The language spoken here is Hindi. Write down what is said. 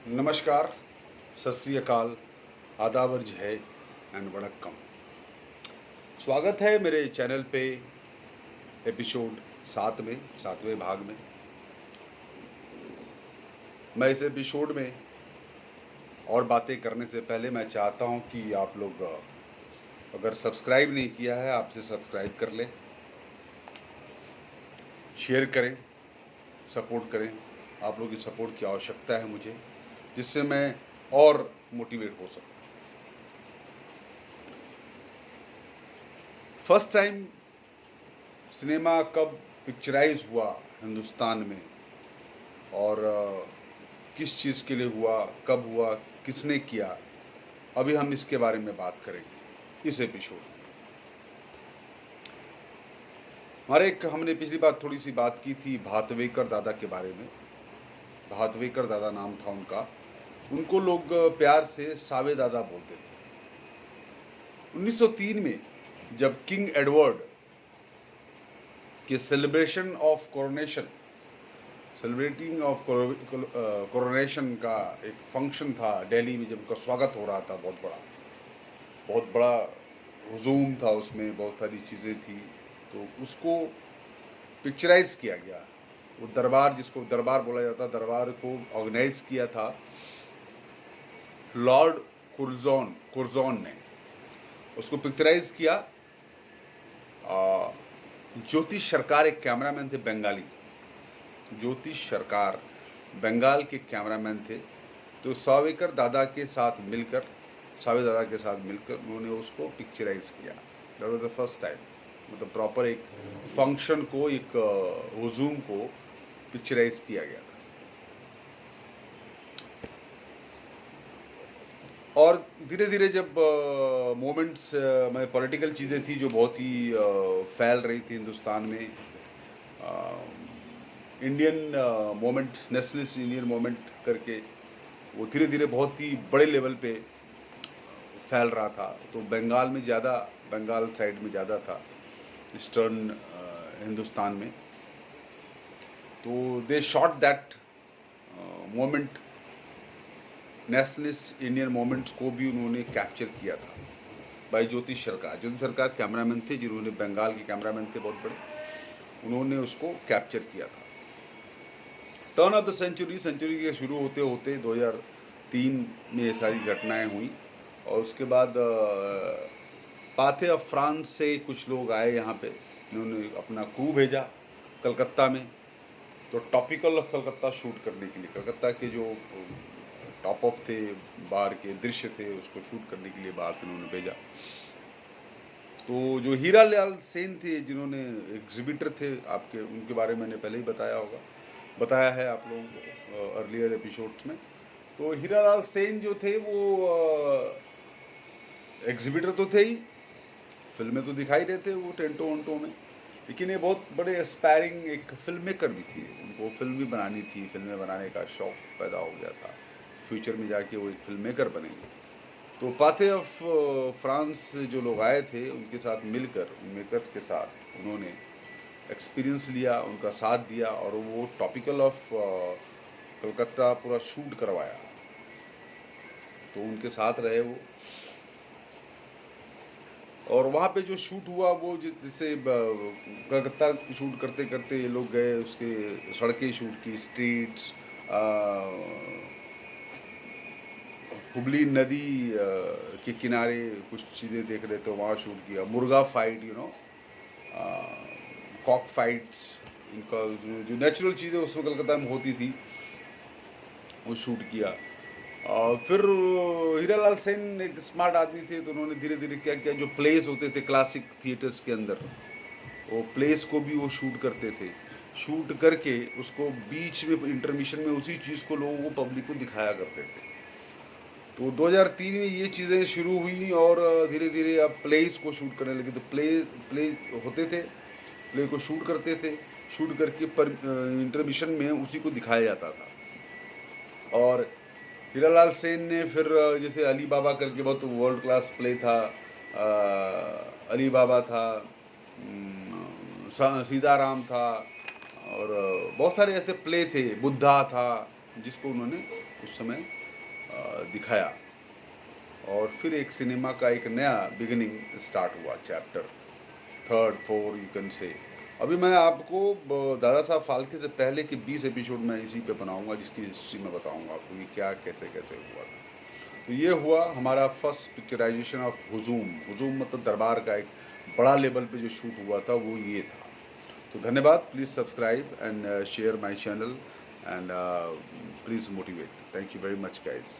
नमस्कार, सत श्री अकाल, आदाब और जय एंड वणक्कम। स्वागत है मेरे चैनल पे एपिसोड 7 में, 7वें भाग में। मैं इस एपिसोड में और बातें करने से पहले मैं चाहता हूं कि आप लोग अगर सब्सक्राइब नहीं किया है आपसे सब्सक्राइब कर लें, शेयर करें, सपोर्ट करें। आप लोगों की सपोर्ट की आवश्यकता है मुझे, जिससे मैं और मोटिवेट हो सकूं। फर्स्ट टाइम सिनेमा कब पिक्चराइज हुआ हिंदुस्तान में और किस चीज़ के लिए हुआ, कब हुआ, किसने किया, अभी हम इसके बारे में बात करेंगे इस एपिसोड में। हमने पिछली बार थोड़ी सी बात की थी भातवेकर दादा के बारे में। भातवेकर दादा नाम था उनका। उनको लोग प्यार से सावे दादा बोलते थे। 1903 में जब किंग एडवर्ड के सेलिब्रेटिंग ऑफ कोरोनेशन का एक फंक्शन था दिल्ली में, जब उनका स्वागत हो रहा था, बहुत बड़ा हुजूम था, उसमें बहुत सारी चीज़ें थी, तो उसको पिक्चराइज किया गया। वो दरबार, जिसको दरबार बोला जाता, दरबार को ऑर्गेनाइज किया था लॉर्ड कुर्जॉन ने। उसको पिक्चराइज किया। ज्योतिष सरकार एक कैमरामैन थे, बंगाली। ज्योतिष सरकार बंगाल के कैमरामैन थे। तो सावे दादा के साथ मिलकर उन्होंने उसको पिक्चराइज किया। That was the first time, मतलब प्रॉपर एक फंक्शन को, एक हुजूम को पिक्चराइज किया गया था। और धीरे धीरे जब मोमेंट्स में पॉलिटिकल चीज़ें थी जो बहुत ही फैल रही थी हिंदुस्तान में, Indian moment, nationalist Indian moment करके वो धीरे धीरे बहुत ही बड़े लेवल पे फैल रहा था। तो बंगाल साइड में ज़्यादा था, ईस्टर्न हिंदुस्तान में। तो they shot that moment, nationalist Indian moments को भी उन्होंने कैप्चर किया था भाई। ज्योतिष सरकार कैमरामैन थे, जिन्होंने बंगाल के कैमरामैन थे बहुत बड़े, उन्होंने उसको कैप्चर किया था। टर्न ऑफ द सेंचुरी के शुरू होते होते 2003 में ये सारी घटनाएं हुई। और उसके बाद पाथे ऑफ फ्रांस से कुछ लोग आए यहाँ पे, उन्होंने अपना क्रू भेजा कलकत्ता में। तो टॉपिकल ऑफ कलकत्ता शूट करने के लिए, कलकत्ता के जो टॉप ऑफ थे, बाहर के दृश्य थे, उसको शूट करने के लिए बाहर से उन्होंने भेजा। तो जो हीरा लाल सेन थे, जिन्होंने एग्जिबिटर थे आपके, उनके बारे में मैंने पहले ही बताया है आप लोगों को अर्लियर एपिसोड्स में। तो हीरा लाल सेन जो थे वो एग्जिबिटर तो थे ही, फिल्में तो दिखाई देते वो टेंटो वंटो में, लेकिन ये बहुत बड़े एस्पायरिंग एक फिल्म मेकर भी थी। उनको फिल्म भी बनानी थी, फिल्में बनाने का शौक पैदा हो गया था। फ्यूचर में जाके वो एक फिल्म मेकर बनेंगे। तो पाथे ऑफ फ्रांस जो लोग आए थे, उनके साथ मिलकर, उन मेकर्स के साथ उन्होंने एक्सपीरियंस लिया, उनका साथ दिया, और वो टॉपिकल ऑफ कलकत्ता पूरा शूट करवाया। तो उनके साथ रहे वो, और वहाँ पे जो शूट हुआ वो जैसे कलकत्ता शूट करते करते ये लोग गए, उसके सड़कें शूट की, स्ट्रीट्स, हुबली नदी के किनारे कुछ चीज़ें देख रहे थे, वहाँ शूट किया। मुर्गा फाइट, कॉक फाइट्स, इनका जो नेचुरल चीज़ें उस वक्त कलकत्ता में होती थी, वो शूट किया। फिर हीरालाल सेन एक स्मार्ट आदमी थे, तो उन्होंने धीरे धीरे क्या किया, जो प्लेस होते थे क्लासिक थिएटर्स के अंदर, वो प्लेस को भी वो शूट करते थे। शूट करके उसको बीच में, इंटरमिशन में, उसी चीज़ को लोगों को, पब्लिक को दिखाया करते थे। तो 2003 में ये चीज़ें शुरू हुई, और धीरे धीरे अब प्लेस को शूट करने लगे। तो प्ले होते थे, प्ले को शूट करते थे, शूट करके पर इंटरमिशन में उसी को दिखाया जाता था। और हीरालाल सेन ने फिर जैसे अली बाबा करके बहुत वर्ल्ड क्लास प्ले था, अली बाबा था, सीताराम था, और बहुत सारे ऐसे प्ले थे, बुद्धा था, जिसको उन्होंने उस समय दिखाया और फिर एक सिनेमा का एक नया बिगिनिंग स्टार्ट हुआ, चैप्टर 3, 4 यू कैन से। अभी मैं आपको दादा साहब फाल्के से पहले के 20 एपिसोड में इसी पे बनाऊंगा, जिसकी हिस्ट्री में बताऊंगा आपको कि क्या कैसे कैसे हुआ था। तो ये हुआ हमारा फर्स्ट पिक्चराइजेशन ऑफ हुजूम। हुजूम मतलब दरबार का एक बड़ा लेवल पे जो शूट हुआ था वो ये था। तो धन्यवाद, please subscribe and share my channel and please motivate. Thank you very much guys.